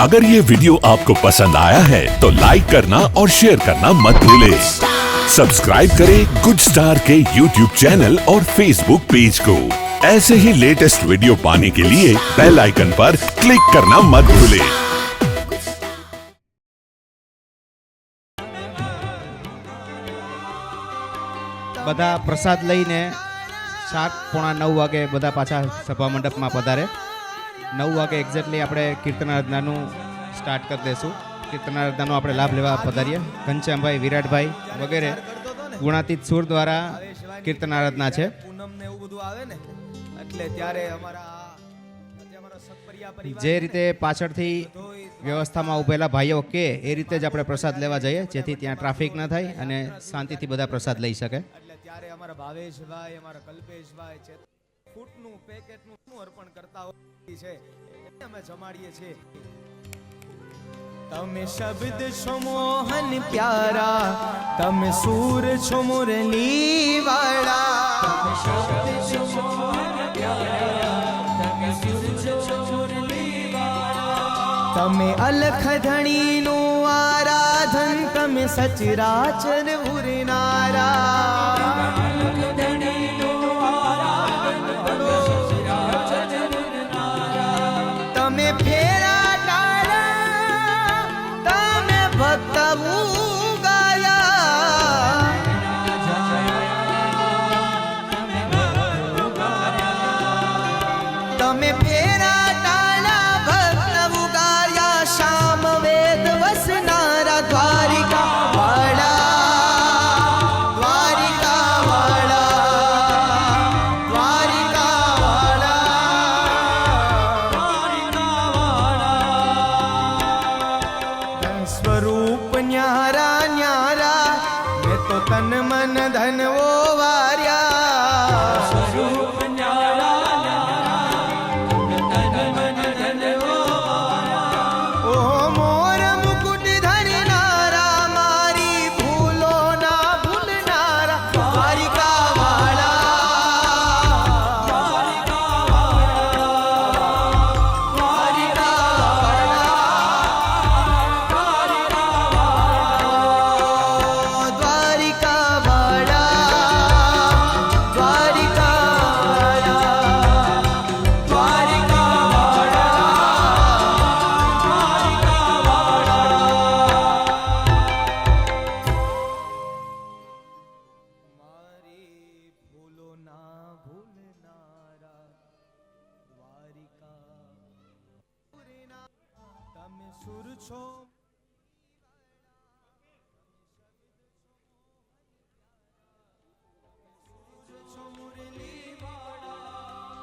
अगर ये वीडियो आपको पसंद आया है तो लाइक करना और शेयर करना मत भूलें। सब्सक्राइब करें गुड स्टार के यूट्यूब चैनल और फेसबुक पेज को। ऐसे ही लेटेस्ट वीडियो पाने के लिए बेल आइकन पर क्लिक करना मत भूलें। બધા પ્રસાદ લઈને 7:45 વાગે બધા પાછા સભા મંડપમાં પધારે। 9 વાગે એક્ઝેક્ટલી આપણે કીર્તનારાધનાનું સ્ટાર્ટ કરી દઈશું। કીર્તનારાધનાનો આપણે લાભ લેવા પધારીએ। ઘનશ્યામભાઈ, વિરાટભાઈ વગેરે ગુણાતીત સુર દ્વારા કીર્તનારાધના છે। પૂનમને એવું બધું આવે ને એટલે ત્યારે અમારા જે રીતે પાછળથી વ્યવસ્થામાં ઉભેલા ભાઈઓ કે એ રીતે જ આપણે પ્રસાદ લેવા જઈએ, જેથી ત્યાં ટ્રાફિક ન થાય અને શાંતિથી બધા પ્રસાદ લઈ શકે। એટલે ત્યારે અમારા ભાવેશભાઈ, અમારા કલ્પેશભાઈ છે ફૂટનું પેકેટનું અર્પણ કરતા હોય છે, અમે જમાડીએ છીએ। તમે શબ્દ છો મોહન પ્યારા, તમે સૂર છો મુરલી વાળા। તમે શબ્દ છો મોહન પ્યારા, તમે સૂર છો મુરલી વાળા। તમે અલખ ધણીનું આરાધન, તમે સચરાચર ઉરનારા। તમે ફેરા ટાળા, તમે ભક્ત ઉગાયા। તમે ફેરા ટાળા, ભક્ત ઉગાયા। શામ વેદ વસનારા દ્વારિકા વાળા, દ્વારિકા વાળા, દ્વારિકા વાળા। સ્વરૂપ ન્યારા ન્યારા, મેં તો તન મન ધન વો વાર્યા। સ્વરૂપ ન્યારા ન્યારા, તન મન ધન વો વાર્યા। ઓ મોર મુકુટ ધરનારા, મારી ભૂલો ના ભૂલનારા। દ્વારિકા વાળા, દ્વારિકા વાળા, દ્વારિકા દ્વારિકા વાળા, દ્વારિકા વાળા, દ્વારિકા વાળા। મારી ભૂલો ના ભૂલનારા, દ્વારિકા તમે સુર છો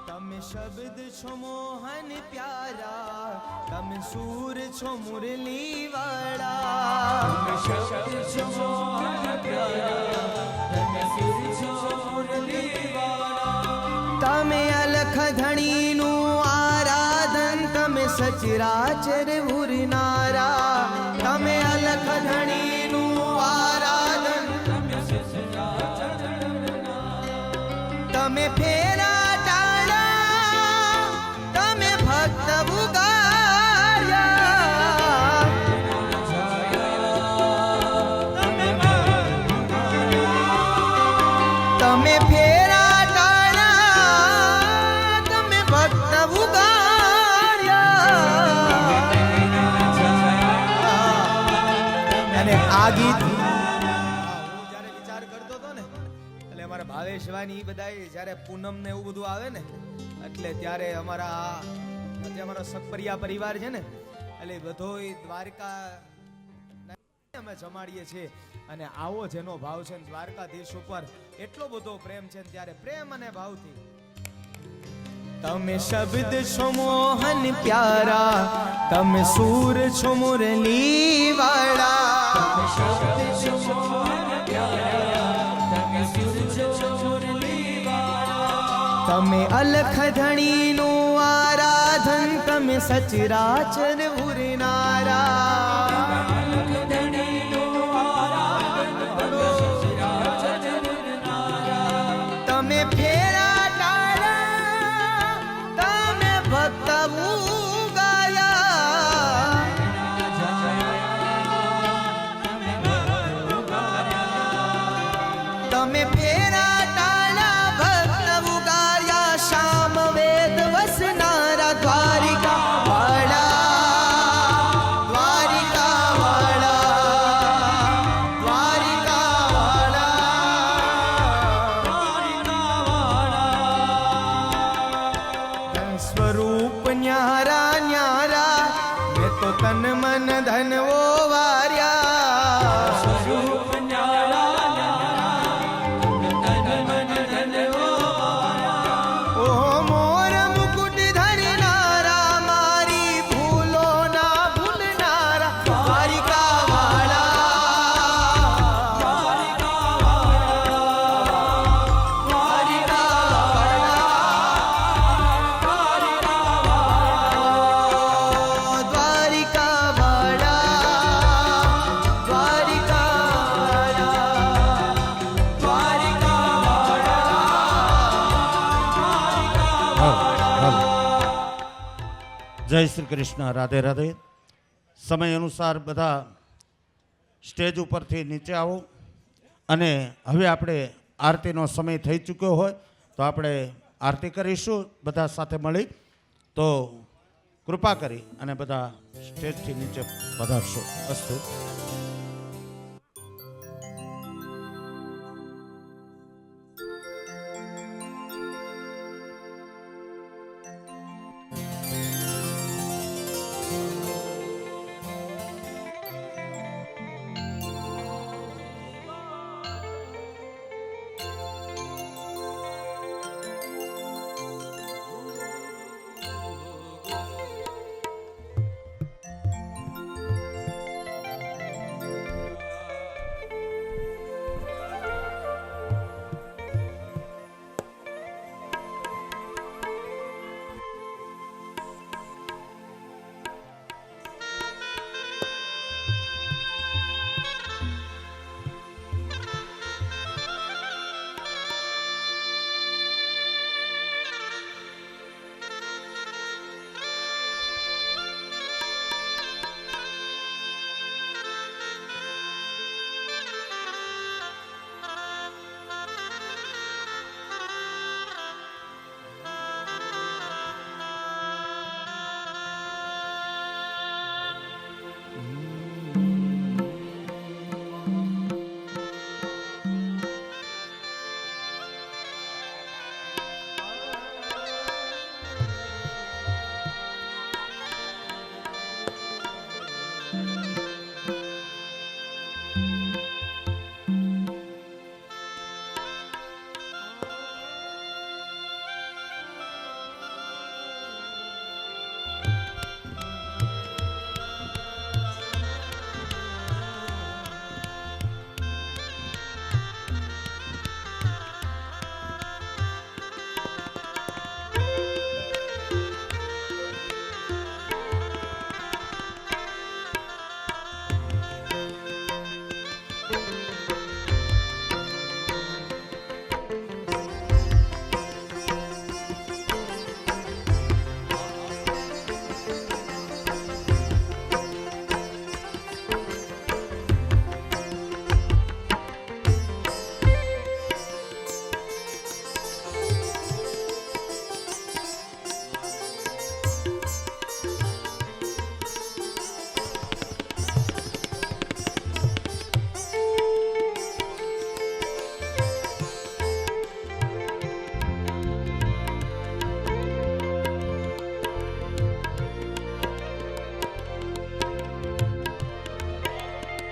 તમે શબ્દ છો મોહન પ્યારા, તમે સૂર છો મુરલી વાળા। તમે શબ્દ છો મોહન પ્યારા, તમે સૂર છો મુરલી વાળા। તમે અલખ ધણીનું આરાધન, તમે સચરાચર ઉરનારા। તમે અલખ ધણીનું આરાધન, તમે સચરાચર ઉરનારા। તમે ફેરા ટાળા, તમે ભક્ત ઉગાર્યા। તમે ફેરા ટાળા, તમે ભક્ત ઉગાર્યા। અને આ ગીત હું જ્યારે વિચાર કરતો હતો ને, એટલે અમારા ભાવેશભાઈ એ બધા જ્યારે પૂનમ ને એવું બધું આવે ને એટલે ત્યારે અમારા સકપરિયા પરિવાર છે ને, એટલે બધોય દ્વારકા અમે જમાડીએ છીએ। અને આવો જેનો ભાવ છે દ્વારકાધીશ ઉપર, એટલો બધો પ્રેમ છે ને ત્યારે પ્રેમ અને ભાવથી તમે શબ્દ છો મોહન પ્યારા, તમે સૂર છો મુરલી વાળા। તમે શબ્દ છો મોહન પ્યારા, તમે સૂર છો મુરલી વાળા। તમે અલખ ધણીનું આરાધન, તમે સચરાચર ઉરનારા। તમે ફેરા ટાળા, તમે ભક્ત ઉગાયા। તન મન ધન ઓ વાર્યા ઓ મોર મુકુટ ધરનારા મારી ભૂલો ના ભૂલનારા દ્વારિકા જય શ્રી કૃષ્ણ, રાધે રાધે. સમય અનુસાર બધા સ્ટેજ ઉપરથી નીચે આવો. અને હવે આપણે આરતીનો સમય થઈ ચૂક્યો હોય તો આપણે આરતી કરીશું બધા સાથે મળી. તો કૃપા કરી અને બધા સ્ટેજથી નીચે પધારશો. અસ્તુ.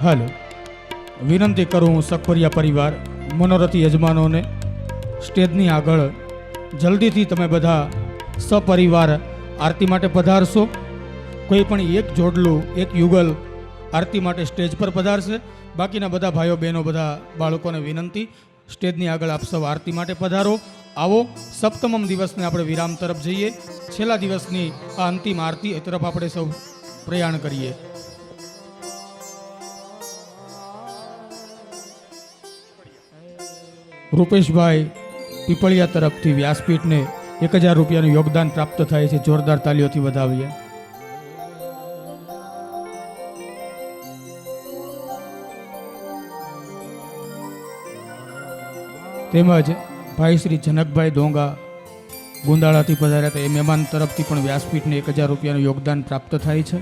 હાલો, વિનંતી કરું સખોરિયા પરિવાર મનોરથી યજમાનોને સ્ટેજની આગળ જલ્દીથી તમે બધા સપરિવાર આરતી માટે પધારશો. કોઈ પણ એક જોડલું એક યુગલ આરતી માટે સ્ટેજ પર પધારશે. બાકીના બધા ભાઈઓ બહેનો બધા બાળકોને વિનંતી, સ્ટેજની આગળ આપ સૌ આરતી માટે પધારો. આવો, સપ્તમમ દિવસને આપણે વિરામ તરફ જઈએ. છેલ્લા દિવસની આ અંતિમ આરતી તરફ આપણે સૌ પ્રયાણ કરીએ. રૂપેશભાઈ પીપળિયા તરફથી વ્યાસપીઠને 1000 રૂપિયાનું યોગદાન પ્રાપ્ત થાય છે. જોરદાર તાલીઓથી વધાવીએ. તેમજ ભાઈ શ્રી જનકભાઈ ડોંગા ગુંદાળાથી પધાર્યા હતા, એ મહેમાન તરફથી પણ વ્યાસપીઠને 1000 રૂપિયાનું યોગદાન પ્રાપ્ત થાય છે.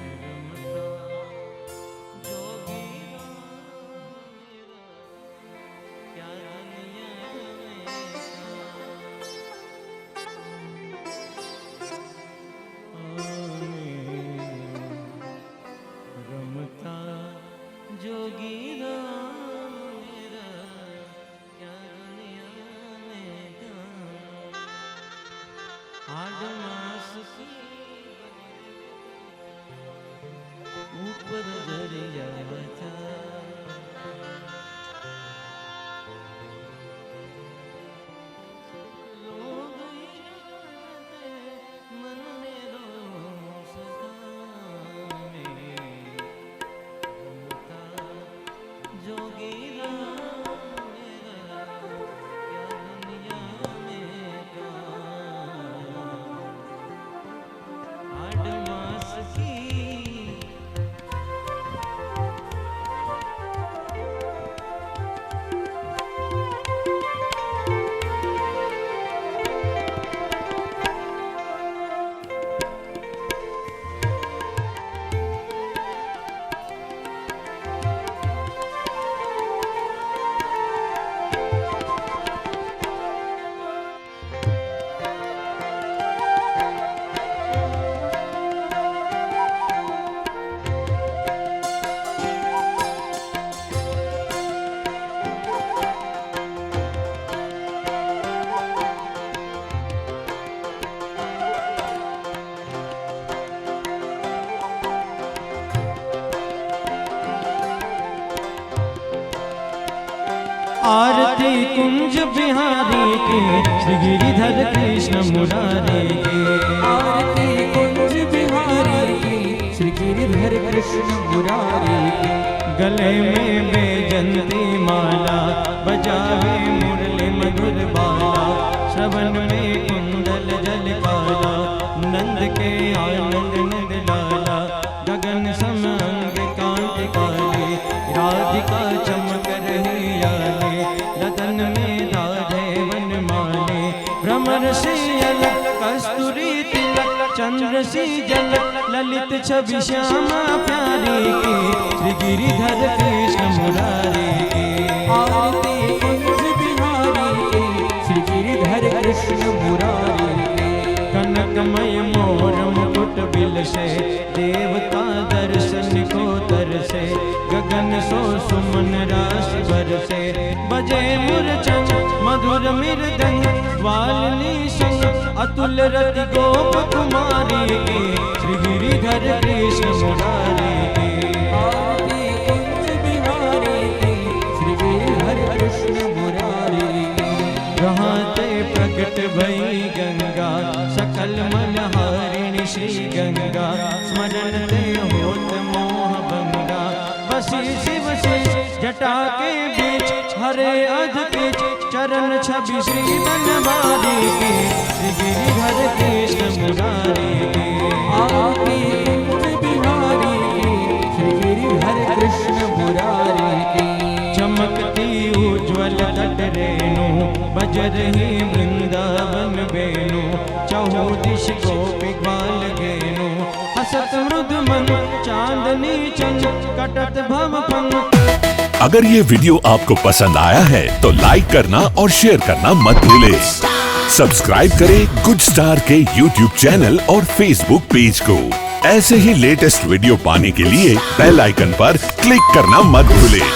आरती कुंज बिहारी की श्री गिरिधर कृष्ण मुरारी की आरती कुंज बिहारी की श्री गिरिधर कृष्ण मुरारी की गले में बैजंती माला बजावे मुरली मधुर बाला श्रवण में कुंडल जल काला नंद के आनंद नंद लाला गगन सम अंग कांति काले राधिका चमक रही आले लदन में राधे वन माले भ्रमर से अलग कस्तूरी तिलक चंद्र सी जलक ललित छवि श्यामा प्यारी की श्री गिरिधर कृष्ण मुरारी की आरती कुंज बिहारी की श्री गिरिधर कृष्ण मुरारी की कनकमय मोर मुकुट बिल से देवता दर्शन को तरसे गगन सो सुमन राशि बरसे बजे मुरचंग मधुर मृदंग वालनी संग अतुल रति गोप कुमारी की श्री गिरिधर कृष्ण मुरारी की आरती कुंज बिहारी की श्री गिरिधर कृष्ण मुरारी की रहते प्रकट भई गंगा सकल मन हारिणी श्री गंगा स्मरण ते होत मोह भंगा बसी शिव से जटा के बीच हरे अध बीच चरण छवि श्री बनवारी की श्री गिरिधर कृष्ण मुरारी की आरती कुंज बिहारी की श्री गिरिधर कृष्ण मुरारी की चमकती उज्ज्वल तट रेणु बज रही वृंदावन वेणु चहु दिश गोपी ग्वाल गेनु हसत मृद मन चांदनी चंद कटत भव फन। अगर ये वीडियो आपको पसंद आया है तो लाइक करना और शेयर करना मत भूलें। सब्सक्राइब करें गुड स्टार के यूट्यूब चैनल और फेसबुक पेज को। ऐसे ही लेटेस्ट वीडियो पाने के लिए बेल आइकन पर क्लिक करना मत भूलें।